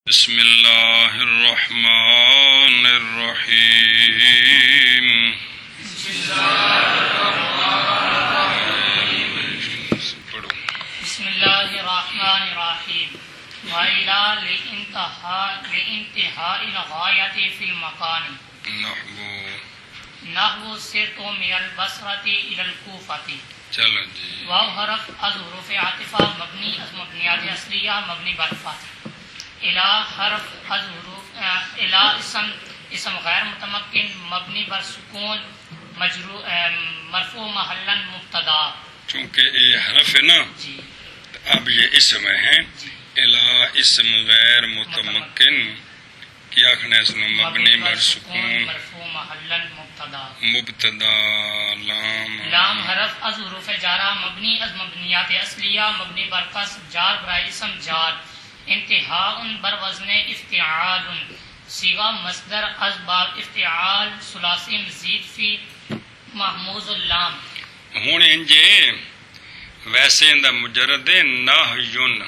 بسم اللہ الرحمن الرحیم بسم اللہ الرحمن الرحیم وَإِلَى لِانْتِهَاءِ الْغَایَةِ فِي الْمَکَانِ نحو سرت من البصرة إلى الكوفة. چلو جی واو حرف از حروف عاطفہ مبنی از مبنیات اصلیہ مبنی بر فتح. الہ حرف از حروف الہ اسم غیر متمکن مبنی بر سکون مرفوع محلا مبتدا. چونکہ یہ حرف ہے نا جی اب یہ اسم ہے. جی الہ اسم غیر متمکن کیا کھنا اس میں مبنی بر سکون مرفوع محلا مبتدا. مبتدا لام حرف از حروف جارہ مبنی از مبنیات اصلیہ مبنی بر کسر جار برائے اسم جار. انتہاء بر وزن افتعال صیغہ مصدر از باب افتعال ثلاثی مزید فی محموز اللام. ہوں انجے ویسے اندر مجرد نہیون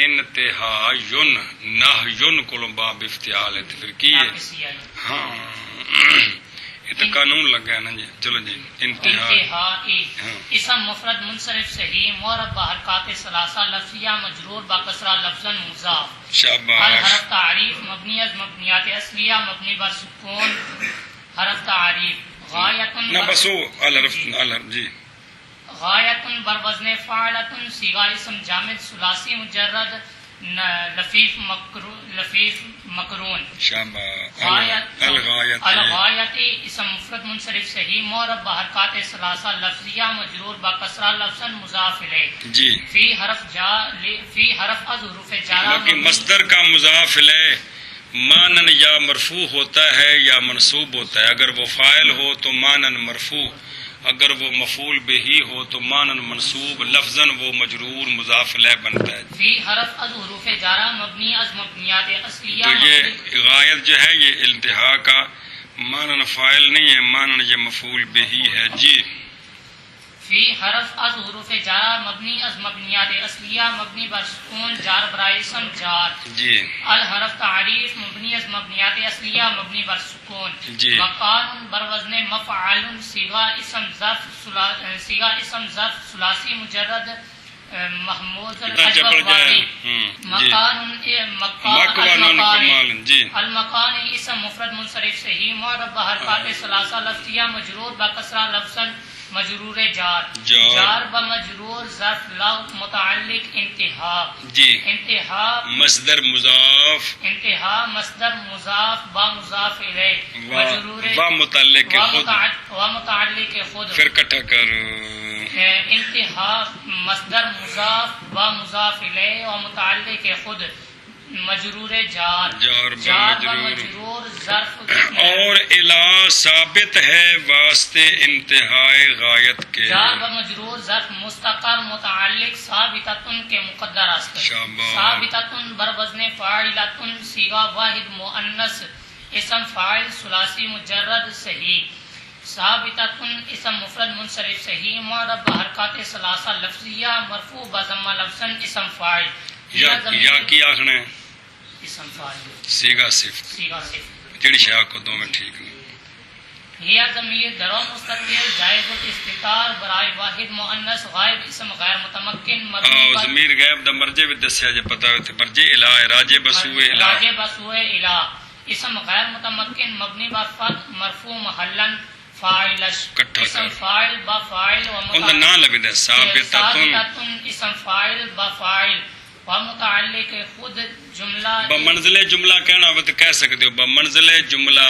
انتہاء نہیون کو باب افتعال ہے پھر کی ہے ہاں یہ تو قانون لگا ہے نا جی. چلو جی انتہاء اسم مفرد منصرف صحیح معرب بحرکات ثلاثہ لفظیہ مجرور باکسرہ لفظا مضاف. شاباش. الحرف تعریف مبنی از مبنیات اصلیہ مبنی بر سکون حرف تعریف. غایت نہ بسو الحرف جی غایت بر وزن فاعلۃ صیغہ اسم جامد ثلاثی مجرد لفیف مقرون. شاباش. الغایت اسم مفرد منصرف صحیح معرب بحرکات ثلاثہ لفظیہ مجرور باکسرہ لفظا مضاف الیہ. جی فی حرف از حروف جارہ باقی مصدر کا مضاف الیہ مانن یا مرفوع ہوتا ہے یا منصوب ہوتا ہے. اگر وہ فاعل ہو تو مانن مرفوع، اگر وہ مفعول بہی ہو تو مانن منصوب، لفظاً وہ مجرور مضاف الیہ بنتا ہے. فی حرف از حروف جارہ مبنی از مبنیات اصلیہ. تو یہ غایت جو ہے یہ التہا کا مانن فاعل نہیں ہے، مانن یہ مفعول بہی ہے. جی فی حرف از حروف جارہ مبنی از مبنیات اصلیہ مبنی بر سکون جار برائے اسم جار. جی الحرف تعریف مبنی از مبنیات اصلیہ مبنی بر سکون. جی مکان بر وزن مفعول صیغہ اسم ظرف ثلاثی مجرد محمود المکان اسم مفرد منصرف صحیح معرب بحرکات ثلاثہ لفظیہ مجرور باکسرہ لفظا مجرور جار بمجرور ظرف لو متعلق انتہا. جی انتہا مصدر مضاف با مضاف الیہ مجرور و متعلق خود و متعلق خود. پھر کٹھا کر انتہا مصدر مضاف با مضاف الیہ و متعلق خود مجرور جار بمجرور ظرف. اور الا ثابت ہے واسطے انتہائی غایت کے. جار بمجرور ظرف مستقر متعلق ثابتۃ کے مقدر است. ثابتۃ بر وزن فاعلۃ صیغہ واحد مؤنث اسم فاعل ثلاثی مجرد صحیح. ثابتۃ اسم مفرد منصرف صحیح معرب بحرکات ثلاثہ لفظیہ مرفوع بضمہ لفظا اسم فاعل. یا کی آخنا ہے اسم فاعل سیگا صفت جڑی شاہ کو دو میں ٹھیک نہیں. یہ ضمیر درو مستقبل جائز الاستتار برائے واحد مؤنث غائب اسم غیر متمکن مبنی پر ضمیر غائب دا مرجع بھی دسیا جے پتہ ہوتے مرجع الہ راجع بسوئے الہ اسم غیر متمکن مبنی بر فتح مرفوع محلا فاعل اسم فاعل با فاعل و متعلق ثابتۃ اسم فاعل با فاعل و متعلق خود جملہ بمنزل جملہ کہنا ہو تو کہہ سکتے ہو بمنزل جملہ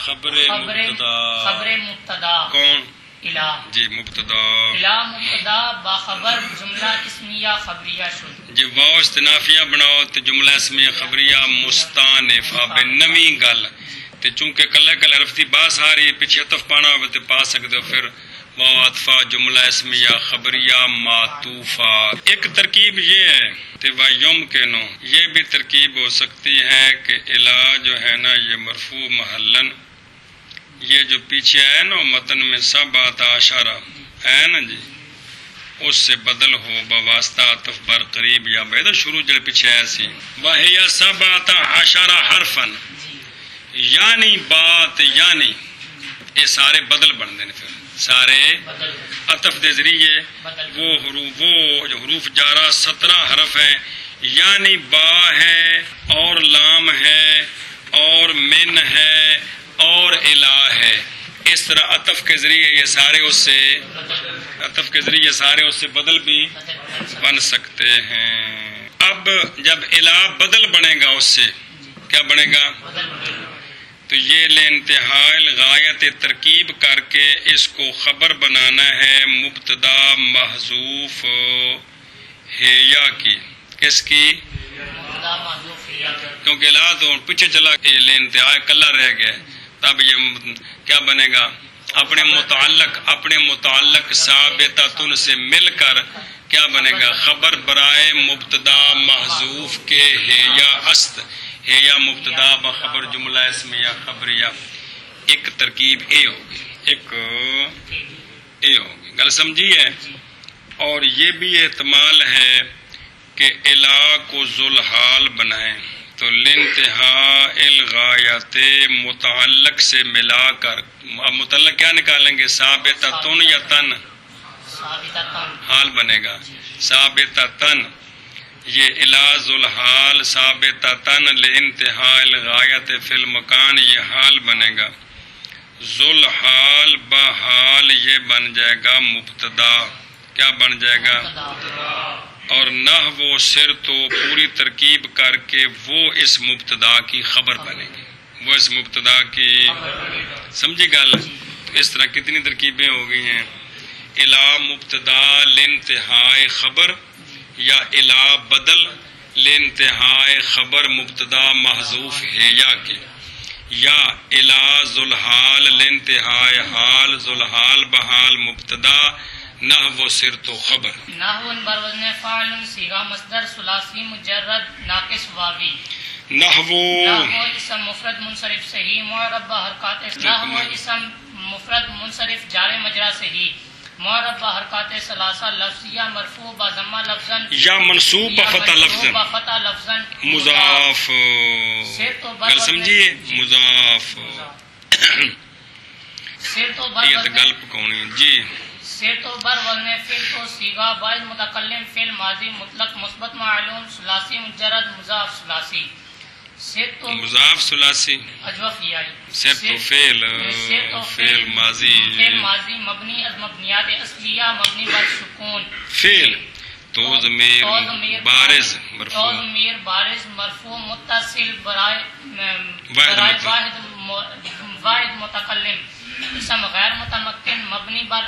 خبر مبتدا کون الہ. جی مبتدا باخبر جملہ اسمیہ خبریہ شد. جی واو استنافیہ بناؤ تو جملہ اسمیہ خبریہ مستانفہ بے نمی گل تے چونکہ کلے کلے رفتی باس آ رہی پیچھے عطف پانا ہو تو پا سکتے ہو پھر واو عطفہ جملہ اسمیہ خبریہ معطوفہ. ایک ترکیب یہ ہے کہ وَيُمْكِنُ یہ بھی ترکیب ہو سکتی ہے کہ الہ جو ہے نا یہ مرفوع محلن یہ جو پیچھے ہے نا متن میں 17 ہے نا جی اس سے بدل ہو بواسطہ عطف بر قریب یا بعید شروع جڑے پیچھے آیا سی وَهِيَ سَبْعَةَ عَشَرَ حَرْفًا یعنی بات یعنی یہ سارے بدل بن دے پھر سارے عطف دے ذریعے وہ حروف جارہ 17 حرف ہیں یعنی با ہے اور لام ہے اور من ہے اور الہ ہے اس طرح عطف کے ذریعے یہ سارے اس سے بدل بھی بن سکتے ہیں اب جب الہ بدل بنے گا اس سے کیا بنے گا تو یہ لانتہاء غایت ترکیب کر کے اس کو خبر بنانا ہے مبتدا محذوف ہیا کی کس کی کیونکہ الہ تو پیچھے چلا کہ لانتہاء کلا رہ گیا تب یہ کیا بنے گا اپنے متعلق ثابتۃ سے مل کر کیا بنے گا خبر برائے مبتدا محذوف کے ہے یا است ہے یا مبتدا بخبر جملہ اسمیہ خبریہ ایک ترکیب اے ہوگی گل سمجھی ہے اور یہ بھی احتمال ہے کہ الہ کو ذوالحال بنائیں تو لانتہاء الغایت متعلق سے ملا کر متعلق کیا نکالیں گے ثابتۃ یا تن حال بنے گا ثابتۃ یہ الہ ذوالحال ثابتۃ لانتہاء الغایت فی المکان یہ حال بنے گا ذوالحال بحال یہ بن جائے گا مبتدا کیا بن جائے گا اور نحو و سر تو پوری ترکیب کر کے وہ اس مبتدا کی خبر بنے گی وہ اس مبتدا کی سمجھی گل اس طرح کتنی ترکیبیں ہو گئی ہیں الہ مبتدا لانتہاء خبر یا الہ بدل لانتہاء خبر مبتدا محذوف ہے یا الہ ذوالحال لانتہاء حال ذوالحال بحال مبتدا نحو سر تو خبر نحو بر وزن فاعل صیغہ مصدر ثلاثی مجرد ناقص واوی نحو اسم مفرد منصرف صحیح معرب حرکات نحو اسم مفرد منصرف جار مجرا صحیح معرب حرکات ثلاثہ لفظیہ مرفوع بضمہ لفظا یا منصوب بفتح لفظا مضاف گل سمجھیے مضاف یہ تو گل پکونی جی سیر تو بر وزن فعل تو صیغہ واحد متکلم فعل ماضی مطلق مثبت معلوم ثلاثی مجرد مضاف ثلاثی سیر تو مضاف ثلاثی اجوف یائی سیر تو فعل ماضی مبنی از مبنیات اصلیہ مبنی بر سکون فعل تو ضمیر بارز مرفوع متصل برائے واحد متکلم اسم غیر متمکن مبنی بر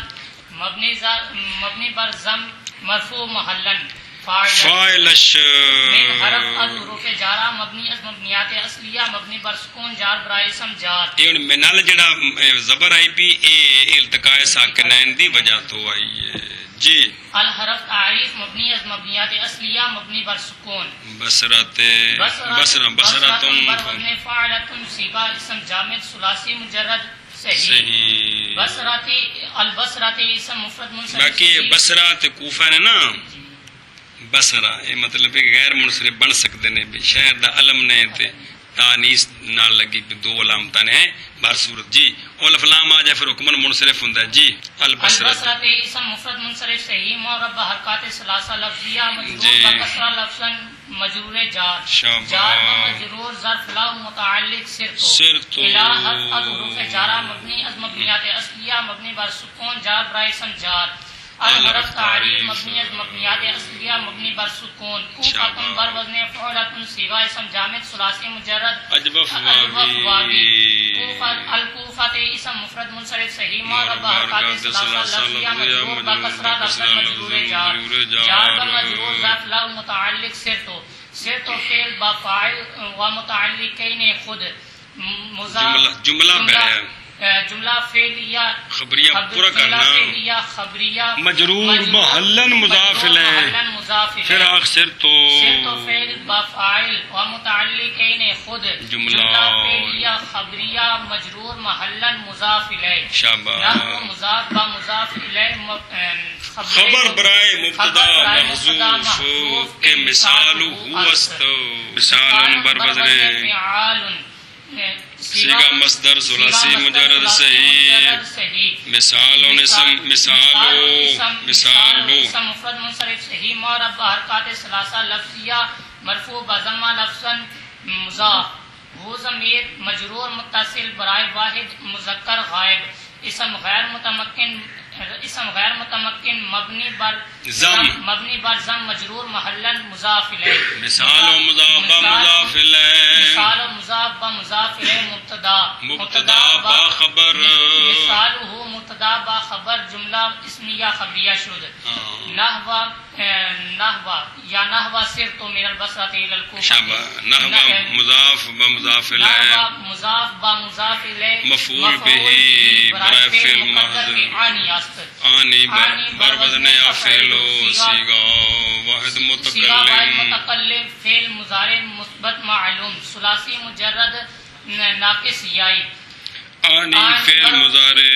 ضم مرفوع محلن فاعل من حرف الحروف جارہ مبنی از مبنیات اصلیہ مبنی بر سکون جار برائے اسم جار یہ منال جڑا زبر آئی پی اے التقاء ساکنین دی وجہ تو آئی ہے جی الحرف تعریف مبنی از مبنیات اصلیہ مبنی بر سکون بصرتن فاعلتن صیغہ اسم جامد ثلاثی مجرد صحیح البصراتی اسم مفرد منصرف باقی بصرہ تے کوفہ نے نا بصرہ یہ مطلب ہے غیر منصرف بن سکتے نے شہر دا علم نے تے تانیس نال لگی دو علامتاں نے بار صورت جی اول افلام آ جائے پھر حکمن منصرف ہوندا ہے جی البصراتی اسم مفرد منصرف صحیح معرب حرکات ثلاثہ لفظیہ مجرور بکسرہ لفظا مجرور جار مجرور ظرف لا متعلق سرتو الہ الحروف جارہ مبنی از مبنیات اصلیہ مبنی بر سکون جار برائے اسم جار الحرف تعریف مبنی از مبنیات اصلیہ مبنی بر سکون کوفۃ بر وزن فعلۃ صیغہ اسم جامد ثلاثی مجرد اجوف واوی الکوفۃ اسم مفرد منصرف صحیح معرب حرکات ثلاثہ لفظیہ مجرور بکسرہ لفظا مجرور جار مجرور ظرف لا متعلق سرتو فعل با فاعل و متعلقین خود جملہ جملہ فعلیہ خبریہ پورا کرنا، جملہ فعلیہ خبریہ مجرور محلن مضاف الیہ، محلن مضاف پھر الیہ، آخر تو تو فعل با فاعل و متعلقین خود، جملہ فعلیہ خبریہ مجرور محلن مضاف الیہ، شاباش، نحو مضاف با مضاف الیہ خبر برائے مبتدا محذوف کے مثال ہو است، مثال بر وزن فعال صیغہ مصدر ثلاثی مجرد صحیح، مثال اسم مثال اسم مفرد منصرف صحیح معرب بحرکات ثلاثہ لفظیہ مرفوع بضمہ لفظا مضاف، وہ ضمیر مجرور متصل برائے واحد مذکر غائب، اسم غیر متمکن مبنی بر ضم مجرور محلن مضاف الیہ، مثال و مضاف مضاف الیہ، مثال و مضاف با مضاف الیہ مبتدا با خبر، مثال ہو مبتدا با خبر جملہ اسمیہ خبریہ شد، نحو یا نحو سر تو من البصرہ الی الکوفہ، نحو مضاف با مضاف الیہ، مضاف با مضاف الیہ مفعول به برائے فعل محذوف، آنی بر وزن فعل صیغہ واحد متکلم فعل مضارع مثبت معلوم ثلاثی مجرد ناقص یائی، آنی فعل مضارع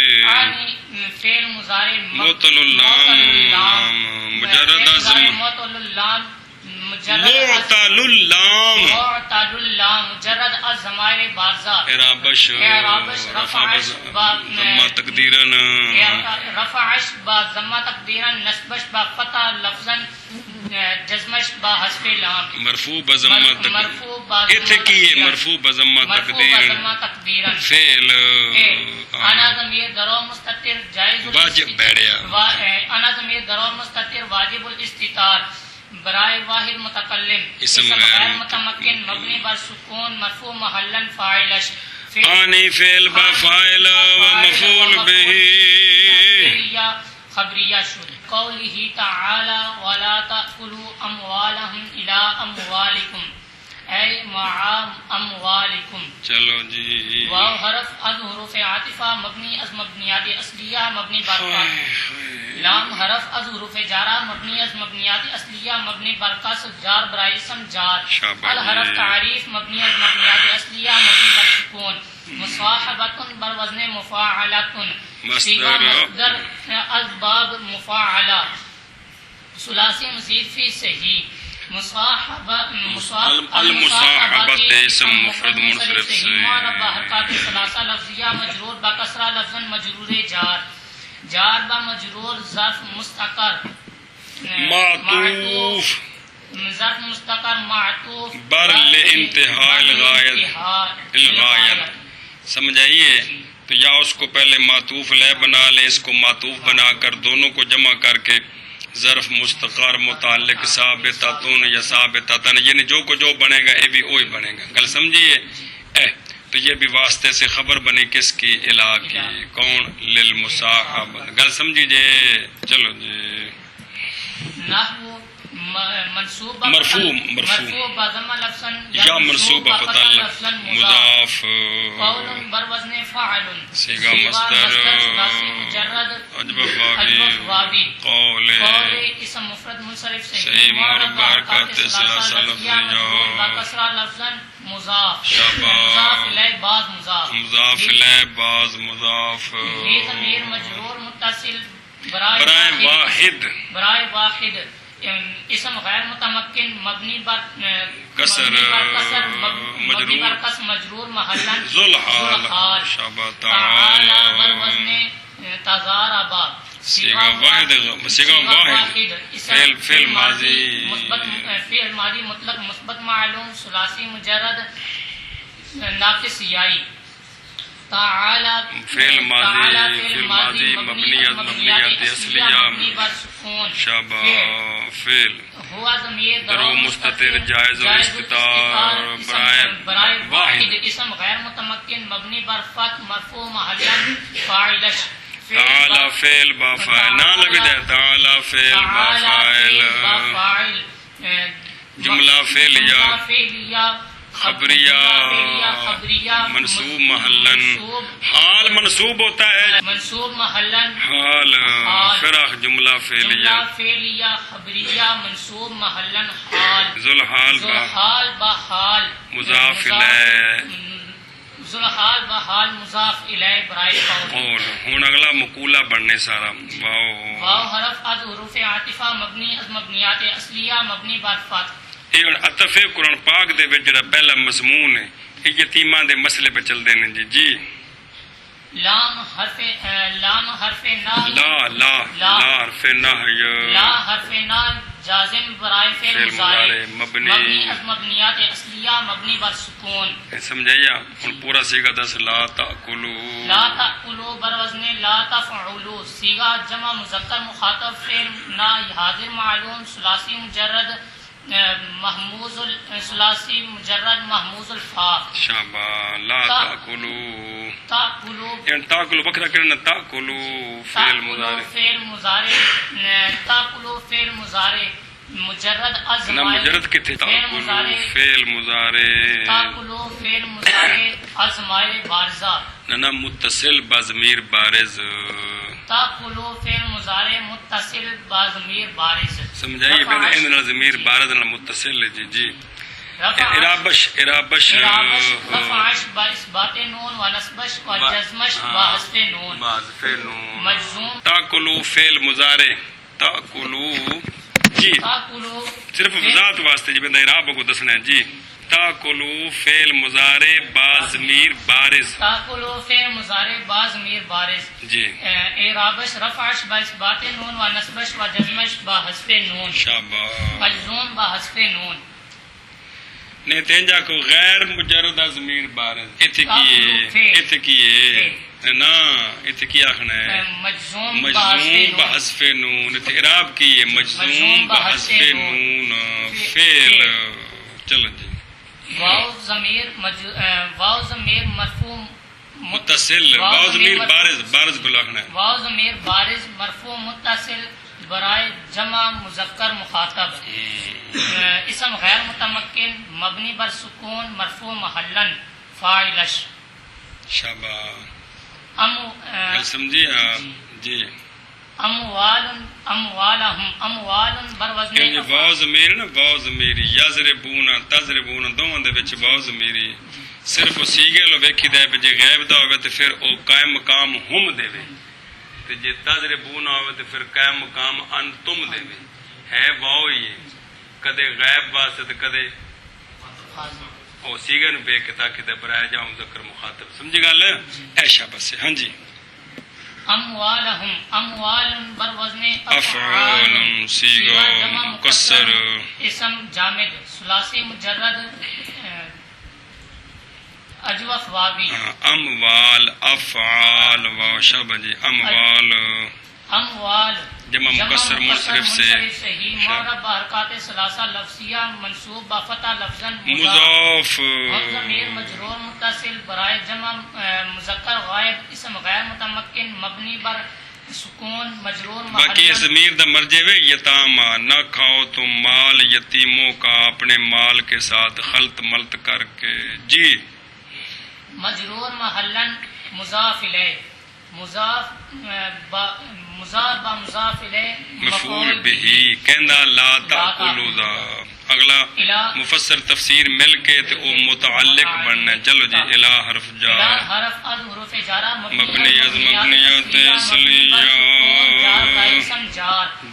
معطل اللام مجرد معطل اللام مجرد الضمائر بارزہ، اعرابش ضمہ تقدیرن، رفعش با ضمہ تقدیرن، نصبش با فتح لفظا، جزمش با حذف لام، مرفوع بضمہ تقدیرن، فعل انا ضمیر درو مستتر جائز واجب بیڑیا، انا ضمیر درو مستتر واجب الاستتار برائے واحد متکلم، اسم غیر متمکن مبنی بر سکون مرفوع محلن فاعلش، آنی فعل با فاعل و مفعول به خبریہ شد، قوله تعالی ولا تأکلوا اموالهم الى اموالکم اے مع اموالکم، چلو جی، واو حرف از حروف عاطفہ مبنی از مبنیات اصلیہ مبنی بر فتح، لام حرف از حروف جارہ مبنی از مبنیات اصلیہ مبنی بر کسر جار برائے اسم جار، الحرف تعریف مبنی از مبنیات اصلیہ مبنی بر سکون، مصاحبۃ بر وزن مفاعلۃ، صیغہ مصدر از باب مفاعلہ، ثلاثی مزید فی صحیح، المصاحبت اسم مفرد منصرف صحیح، حرکات ثلاثہ لفظیہ مجرور با کسرہ لفظا مجرور جار، جار با مجرور ظرف مستقر معطوف ظرف مستقر معطوف بر لانتہاء الغایت، سمجھائیے؟ تو یا اس کو پہلے معطوف لے بنا لیں، اس کو معطوف بنا کر دونوں کو جمع کر کے ظرف مستقر متعلق ثابتاتن یا ثابتاتن، یعنی جو کو جو بنے گا یہ بھی وہی بنے گا، گل سمجھیے؟ تو یہ بھی واسطے سے خبر بنی کس کی؟ الہ کی، کون؟ للمصاحبہ، گل سمجھیے؟ چلو جی، نحو منصوب مرفوع بضمہ لفظا یا منصوب متعلق مضاف، قول بر وزن فاعل، صیغہ مصدر مجرد عجب واوی، قول اسم مفرد منصرف صحیح معرب حرکات ثلاثہ لفظیہ، کسرہ لفظا مضاف، شاباش، مضاف الیہ بعض مضاف، مضاف الیہ بعض مضاف، یہ ضمیر مجرور متصل برائے واحد، اسم غیر متمکن مبنی بر کسر مجرور محلن ذوالحال، شابہ تعالی بر وزن تضاربا، صیغہ واحد فعل ماضی مطلق مثبت معلوم ثلاثی مجرد ناقص یائی، تعالی فعل ماضی مبنیات اصلیہ شابہ، فعل ہوا ضمیر درو مستتر جائز الاستتار برائے واحد، اسم غیر متمکن مبنی بر فتح مرفوع محلن فاعلش، تعالی فعل با فاعل نہ لگ جائے، تعالی فعل با فاعل، جملہ فعلیہ خبریہ منصوب محلن، حال منصوب ہوتا ہے، منصوب محلن حال فراخ جملہ فعلیہ خبریہ منصوب محلن حال، ذوالحال بحال مضاف الیہ، ذوالحال بحال مضاف الیہ برائے اور ہن اگلا مقولہ بننے سارا واو حرف از حروف عاطفہ مبنی از مبنیات اصلیہ مبنی بر فتح۔ یہ عطف قرآن پاک دے وچ جڑا پہلا مضمون ہے یہ یتیماں دے مسئلے پہ چل دے نے جی لام حرف نا لا حرف نہی، لا حرف نا جازم برائے فعل مضارع مبنی از مبنیات اصلیہ مبنی بر سکون۔ سمجھایا ہن پورا سیگا دس لا تاکلوا، لا تاکلوا بر وزن لا تفعلوا، سیگا جمع مذکر مخاطب فعل نا حاضر معلوم ثلاثی مجرد محموز ثلاثی مجرد محموز الفا، شاباش لا تاکلوا تاکلوا تاکلوا بکرا کرنا تاکلوا فعل مضارع تاکلوا فعل مضارع مجرد از نہ مجرد کتے تاکلوا فعل مضارع تاکلوا فعل مضارع از مائل بارزہ نہ متصل بضمیر بارز، تاکلوا فعل مضارع متصل بضمیر بارز، سمجھائیے پہلے ان ضمیر بارز نہ متصل ہے جی ارابش رفعش با اثبات نون و نصبش و جزمش با حذف نون، مجزوم تاکلوا فعل مضارع تاکلوا جی صرف وضاحت واسطے جی بندہ اعراب کو دسنا ہے جی تاکلوا فعل مضارع با ضمیر بارز، تاکلوا فعل مضارع با ضمیر بارز جی اعرابش رفعش با اثبات نون و نصبش و جزمش با حذف نون، شاباش مجزوم با حذف نون۔ نے تینجا کو غیر مجرد ضمیر بارز اتکیے نا اتکی آخنا ہے مجزوم بحذف نون، اعراب کی ہے مجزوم بحذف نون فعل، چلو جی واو ضمیر مرفوع متصل، واو ضمیر بارز کو لکھنا ہے، واو ضمیر بارز مرفوع متصل برائے جمع مذکر مخاطب، اسم غیر متمکن مبنی بر سکون مرفوع محلن فاعلش، شاباش سمجھیے جی اموال بر وزن واو ضمیر نا واو ضمیر یضربون تضربون دونوں دے وچ واو ضمیری صرف سیگے لو ویکھی دے جے غائب دا ہوے تے پھر او قائم مقام ہم دے وے، تے جے تضربون ہوے تے پھر قائم مقام انتم دے وے، ہے واو ہی کدے غائب واسطے تے کدے او سیگے نو بے کے تاکہ تے برائے جاؤں ذکر مخاطب، سمجھی گل ایشا بس ہاں جی اموالہم اموال بر وزن افعال سیگا مکسر اسم جامد ثلاثی مجرد اجوف واوی، اموال افعال واو شابہ جی اموال جمع مکسر منصرف سے ہی معرب بحرکات ثلاثہ لفظیہ منصوب بفتح لفظا مضاف ضمیر مجرور متصل برائے جمع مذکر غائب اسم غیر متمکن مبنی بر سکون مجرور باقی ضمیر دا مرجع وے یتاما، نہ کھاؤ تم مال یتیموں کا اپنے مال کے ساتھ خلط ملط کر کے جی مجرور محلن مضاف الیہ مضاف با مضاف الیہ مفعول بہی کہندا لا تاکلوا دا اگلا مفسر تفسیر مل کے تے او متعلق بننا، چلو جی الہ حرف جار حرف از حروف جارہ مبنی از مبنیات اصلیہ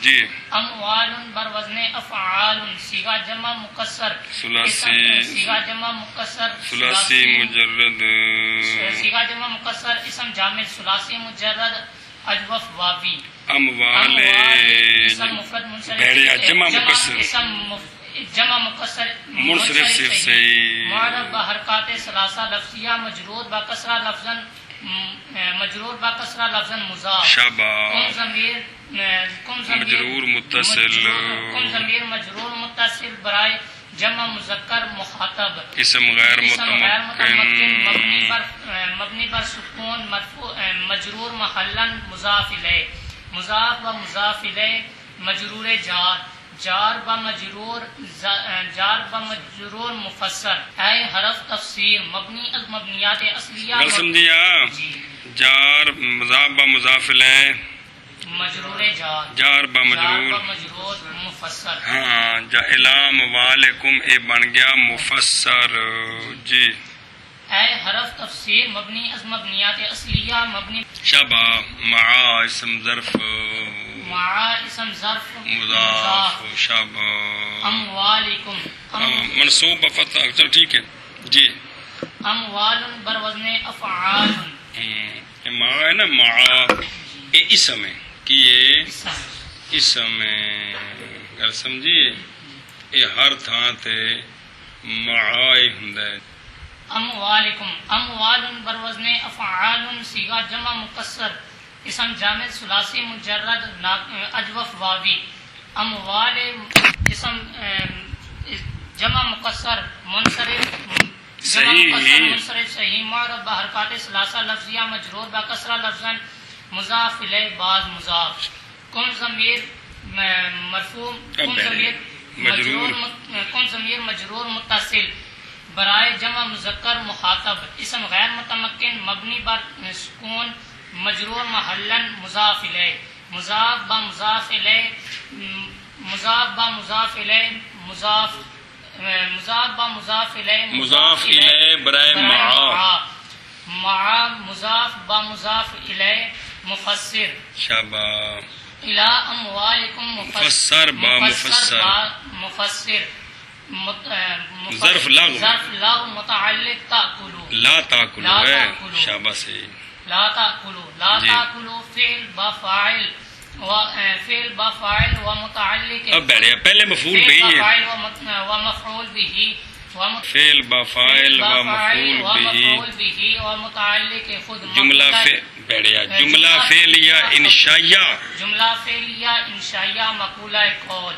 جی اموال بر وزن افعال صیغہ جمع مکسر صیغہ جمع مکسر ثلاثی مجرد صیغہ جمع مکسر اسم جامد ثلاثی مجرد اجوف واوی اموال اسم مفرد بھیڑیا جمع مکسر جمع مکسر منصرف صرف صحیح معرب بحرکات ثلاثہ لفظیہ مجرور با کسرہ لفظاً مضاف شاباش مجرور متصل برائے جمع مذکر مخاطب اسم غیر متمکن مبنی بر سکون مرفوع مجرور محلن مضاف الیہ مضاف و مضاف الیہ مجرور جار جار بمجرور مفسر اے حرف تفسیر مبنی از مبنیات اصلیہ گل سمجھیا جی جار مضاف با مضاف الیہ مجرور جار جار با مجرور مجرور مفسر ہاں جا الام والکم اے بن گیا مفسر جی اے حرف تفسیر مبنی از مبنیات اصلیہ مبنی شبہ مع اسم ظرف مع اسم ظرف مضاف شبہ اموالکم منصوب فتح چلو ٹھیک ہے جی اموال بر وزن افعال مع ہے نا مع اے اسم ہے کہ یہ اسم اسم ہے گل سمجھیے یہ ہر تھان تے مع ہوندا ہے اموالکم اموال بر وزن افعال صیغہ جمع مکسر اسم جامد ثلاثی مجرد اجوف واوی اموال اسم جمع مکسر منصرف صحیح منصرف صحیح معرب بحرکات ثلاثہ لفظیہ مجرور با کسرہ لفظا مضاف الیہ بعض مضاف کن ضمیر مرفوع کن ضمیر مجرور متصل برائے جمع مذکر مخاطب اسم غیر متمکن مبنی بر سکون مجرور محلن مضاف الیہ مضاف با مضاف الیہ مضاف با مضاف الیہ مضاف با مضاف الیہ مضاف الیہ برائے مع مضاف با مضاف الیہ مفسر شابہ الی اموالکم مفسر با مفسر ظرف لغو متعلق تاکلو لا تاکلو ہے شابہ سے لا تاکلو فعل با فاعل و متعلق اب بیٹھے پہلے مفعول بھی ہے و مفعول به فعل با فاعل و مفعول به و متعلق خود جملہ بیٹھیا جملہ فعلیہ انشائیہ مقولہ قول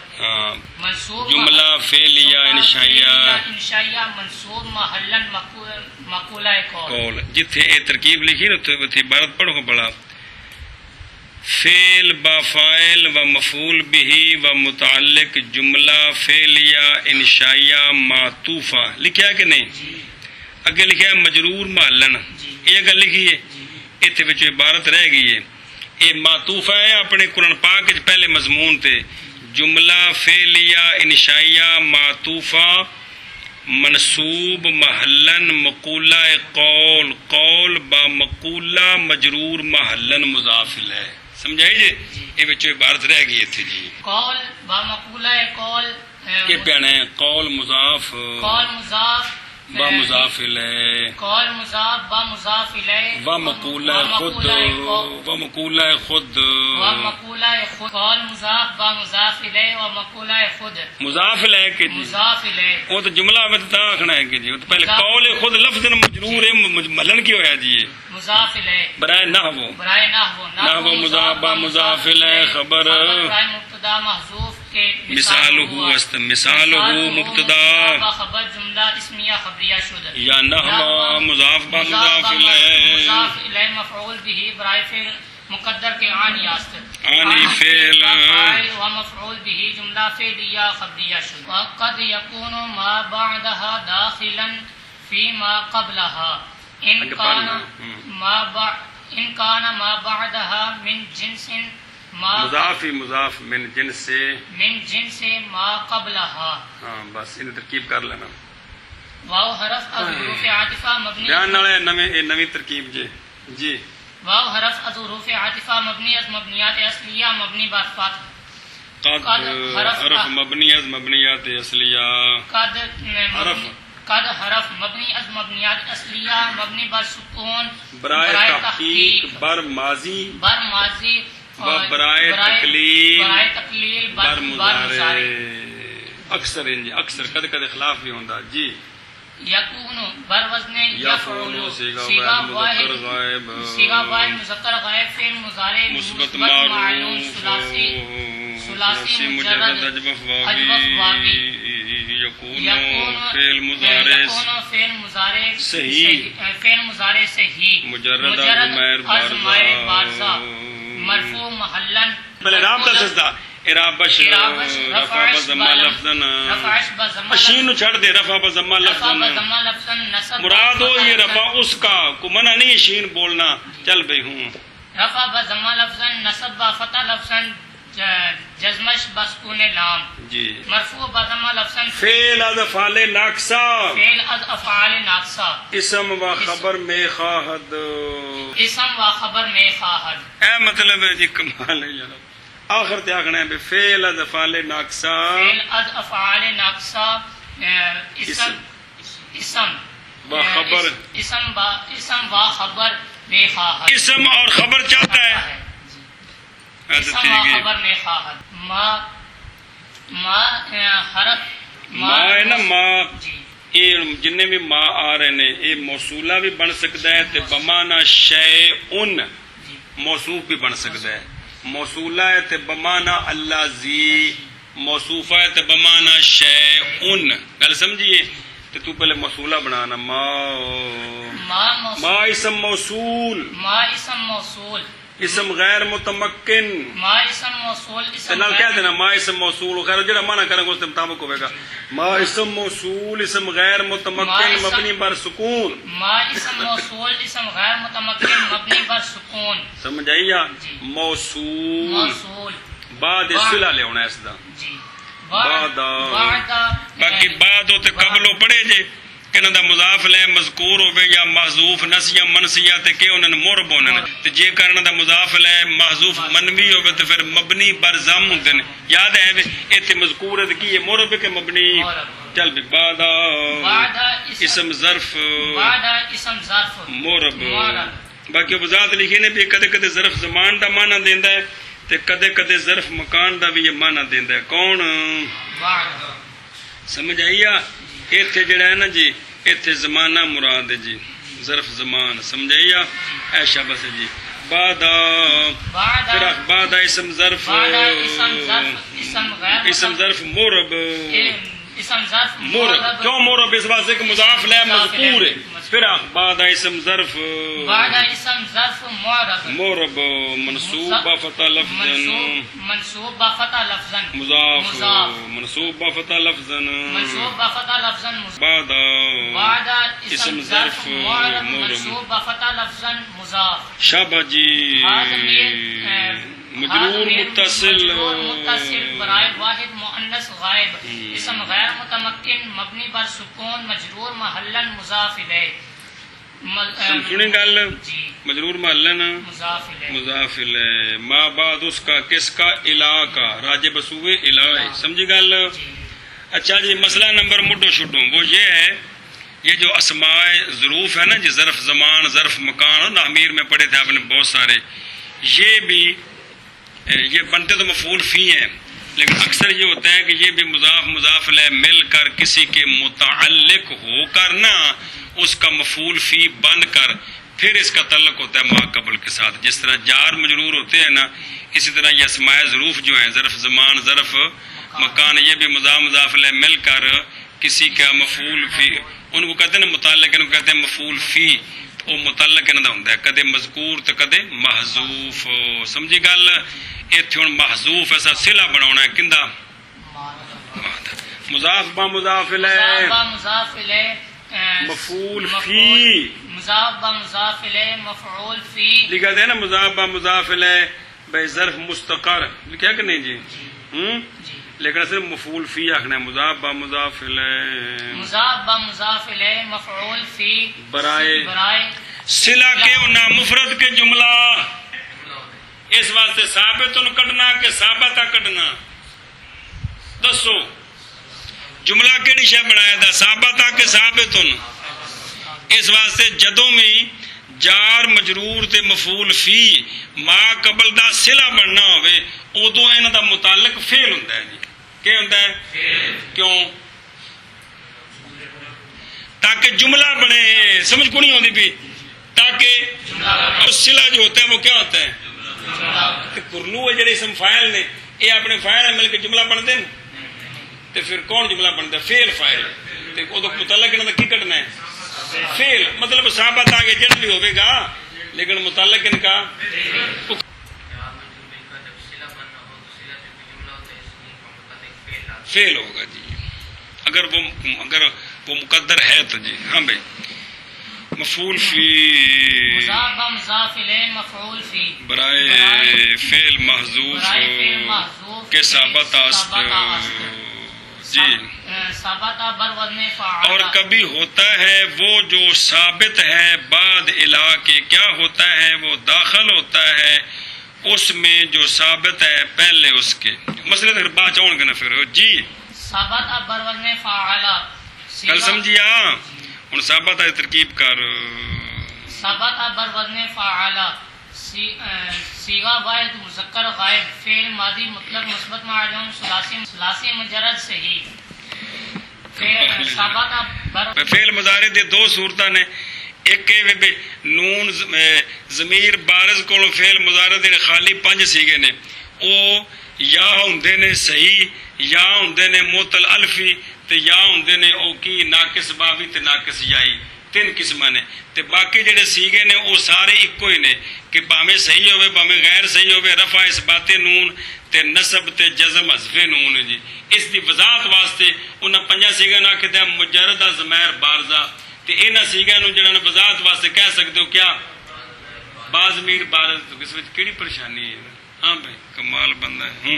منصوب جملہ فعلیہ انشائیہ منصوب محلن مقولہ قول جتھے اے ترکیب لکھی نا تو عبارت پڑھو بڑا فعل با فاعل و مفعول به و متعلق جملہ فعلیہ انشائیہ معطوفہ لکھیا کہ نہیں اگے لکھیا مجرور محلن یہ گل لکھی ہے اتنے بچ عبارت رہ گئی ہے یہ معطوفہ ہے اپنے قرآن پاک پہلے مضمون تے جملہ فعلیہ انشائیہ معطوفہ منصوب محلن مقولہ قول قول با مقولہ مجرور محلن مضاف الیہ سمجھائی جی یہ بچوں عبارت رہ گئی تھی جی قول با مقولہ قول یہ پیانا ہے قول مضاف با مضاف الیہ قول مضاف با مضاف الیہ و مقولہ خود و مقولہ خود قول مضاف با مضاف الیہ و مقولہ خود مضاف الیہ کہ جی مضاف الیہ وہ تو جملہ میں تو آخنا ہے کہ جی وہ تو پہلے قول خود لفظ مجرور ہے ملن کی ہویا جی مضاف الیہ برائے نحو مضاف با مضاف الیہ خبر مبتدا محذوف کے مثالہ مبتدا خبر جملہ اسمیہ خبریہ شد یا نحو مضاف با مضاف الیہ مفعول به برائے فعل مقدر کے عن یاست عنی فعل و مفعول به جملہ فعلیہ خبریہ شد وقد يكون ما بعدها داخلا في ما قبلها ان كان ما بعدها من جنس مضاف من جنس ما قبلها ہاں بس ان ترکیب کر لینا واو حرف از حروف عاطفہ مبنی بیان نالے نویں ترکیب جی واو حرف از حروف عاطفہ مبنی از مبنیات اصلیہ مبنی بر فتح قد حرف مبنی از مبنیات اصلیہ قد حرف مبنی از مبنیات اصلیہ مبنی بر سکون برائے تحقیق بر ماضی و برائے تقلیل بر مضارع اکثر کد خلاف بھی ہوتا جی یکون بر وزن یفعل صیغہ واحد مذکر غائب فعل مضارع مثبت معلوم ثلاثی مجرد اجوف واوی یکون فعل مضارع صحیح مجرد ضمیر بارزہ مرفوع محلن پہلے رام کا سجدہ ارابش رفع بضمہ لفظن شین چھڑ دے رفع بضمہ لفظن مراد ہو یہ رفع اس کا کو منع نہیں شین بولنا چل بھئی ہوں رفع بضمہ لفظن نصب فتح لفظن جزمش بسکون لام جی مرفوع بضمہ لفظن فعل از افعال ناقصہ فعل از افعال ناقصہ اسم و خبر میں خواہد اسم و خبر میں خواہد اے مطلب ہے جی کمال ہے یار آخر تے آخنا ہے فعل از افعال ناقصہ فعل از افعال ناقصہ اسم و خبر اسم و خبر میں خواہد اسم اور خبر چاہتا ہے اسم و خبر میں خواہد ما حرف ما ہے نا ما جی یہ جن بھی ما آ رہے ہیں یہ موصولہ بھی بن سکتا ہے تے بمانا شیئن موصوف بھی بن سکتا ہے موصولہ ہے تے بمانا اللذی موصوفہ ہے تے بمانا شیئن گل سمجھئے تے تو پہلے موصولہ بنانا ما اسم موصول ما اسم موصول اسم غیر متمکن ما اسم موصول اسم نال کہہ دینا ما اسم موصول خیر جڑا مانا کریں گے اس کے مطابق ہوئے گا ما اسم موصول اسم غیر متمکن مبنی بر سکون ما اسم موصول اسم غیر متمکن مبنی بر سکون سمجھ آئی یا موصول موصول بعد صلہ لے ہونا اس دا جی بعد باقی بعد ہوتے قبلو پڑے جے کہ انہاں دا مضاف لے مذکور ہوئے یا محذوف نس یا منسیہ تے کہ انہاں مرب ہونے تے جے کرنا دا مضاف لے محذوف منوی ہوئے تے پھر مبنی بر ضم ہوندے نے یاد ہے ایتھے مذکور ہے کہ یہ مرب ہے کہ مبنی چل بھی بعد اسم ظرف مرب باقی وضاحت لکھی نے بھی کدے کدے ظرف زمان دا معنی دیندا ہے تے کدے کدے ظرف مکان دا بھی یہ معنی دیندا ہے کون سمجھ آئیا ایتھے جڑا ہے نا جی ایتھے زمانہ مراد ہے جی ظرف زمان سمجھ آئیا ایشا بس ہے جی بعد بعد اسم ظرف اسم ظرف مرب مرب کیوں مرب اس واسطے کہ مضاف لے مذکور ہے پھر بعد اسم ظرف مرب منصوب بفتح لفظا منصوب بفتح لفظا مضاف منصوب بفتح لفظا بعد اسم ظرف منصوب بفتح لفظا مضاف شابہ جی مجرور متصل برائے واحد مؤنث غائب اسم غیر متمکن مبنی بر سکون مجرور محلن مضاف الیہ سنی گل مجرور محلن مضاف مضاف الیہ ما بعد اس کا کس کا الہ کا راج بسوئے الہ سمجھی گل اچھا جی مسئلہ نمبر مڈو شڈو وہ یہ ہے یہ جو اسماء ظروف ہے نا جی ظرف زمان ظرف مکان تعمیر میں پڑھے تھے آپ نے بہت سارے یہ بھی یہ بنتے تو مفعول فی ہیں لیکن اکثر یہ ہوتا ہے کہ یہ بھی مضاف مضاف لے مل کر کسی کے متعلق ہو کر نہ اس کا مفعول فی بن کر پھر اس کا تعلق ہوتا ہے ما قبل کے ساتھ جس طرح جار مجرور ہوتے ہیں نا اسی طرح یہ اسماء ظروف جو ہیں ظرف زمان ظرف مکان یہ بھی مضاف مضاف لے مل کر کسی کا مفعول فی ان کو کہتے ہیں نا متعلق ان کو کہتے ہیں مفعول فی وہ متعلق انہاں دا ہوندا ہے کدے مذکور تے کدے محذوف سمجھی گل ایتھے ہن محذوف ایسا صلہ بناونا ہے کیندا مضاف با مضاف الیہ مفعول فی مضاف با مضاف الیہ مفعول فی لکھا دے نا مضاف با مضاف الیہ بے ظرف مستقر لکھا کہ نہیں جی لیکن صرف مفعول فی آخنا ہے مضاف با مضاف الیہ مضاف با مضاف الیہ مفعول فی برائے صلہ کے ہونا مفرد کے جملہ اس واسطے ثابت کٹنا کہ ثابتہ کٹنا دسو جملہ کیڑی شے بنایا دا ثابتہ کہ ثابت اس واسطے جدوں میں جار مجرور تے مفعول فی ما قبل دا صلہ بننا ہوئے ادو انہاں دا متعلق فعل ہوندا ہے جی کیا ہوندا ہے کیوں تاکہ جملہ بنے سمجھ کو نہیں ہوندی بھی تاکہ صلہ جو ہوتا ہے وہ کیا ہوتا ہے کرلو ہے جڑے اسم فاعل نے یہ اپنے فاعل مل کے جملہ بن دین تے پھر کون جملہ بنتا ہے فعل فاعل تے ادو متعلق انہاں دا کی کٹنا ہے فعل مطلب ثابت آگے جڑ بھی ہوئے گا لیکن متعلق ان کا فعل ہوگا جی، اگر وہ مقدر ہے تو جی. ہاں بھائی مفعول فی مضاف و مضاف الیہ مفعول فی برائے فعل محذوف کے ثابت است جی. ثابت بر وزن فعل. اور کبھی ہوتا ہے وہ جو ثابت ہے بعد الا کے کیا ہوتا ہے وہ داخل ہوتا ہے اس میں جو ثابت ہے پہلے اس کے. مسئلے پھر بات چاہوں گے نا پھر جی. ثابت بر وزن فعل. کل سمجھیا ہوں ثابت ہے ترکیب کر. ثابت بر وزن فعل صیغہ واحد مذکر غائب فعل ماضی مطلق مثبت معلوم ثلاثی مجرد صحیح. فعل مضارع دے دو صورتاں نے. ایک نون ضمیر بارز کو فعل مضارع دے خالی 5 سیگے نے. او یا ہوندے نے صحیح، یا ہوندے نے معطل الفی تے یا ہوندے نے او کی ناقص بابی تے ناقص یائی. 3 قسماں نے تے باقی جڑے سیگے نے او سارے اکو ہی نے کہ بھاویں صحیح ہوئے بھاویں غیر صحیح ہوئے رفع اثبات نون تے نصب تے جزم حذف نون جی. اس دی وضاحت واسطے انہاں 5 سیگاں نوں آکھدے مجردہ ضمائر بارزہ تے انہاں سیگاں نوں جڑا وضاحت واسطے کہہ سکدے ہو کیا باضمیر بارز. تو اس وچ کیڑی پریشانی ہے؟ ہاں بھائی کمال بندہ ہے.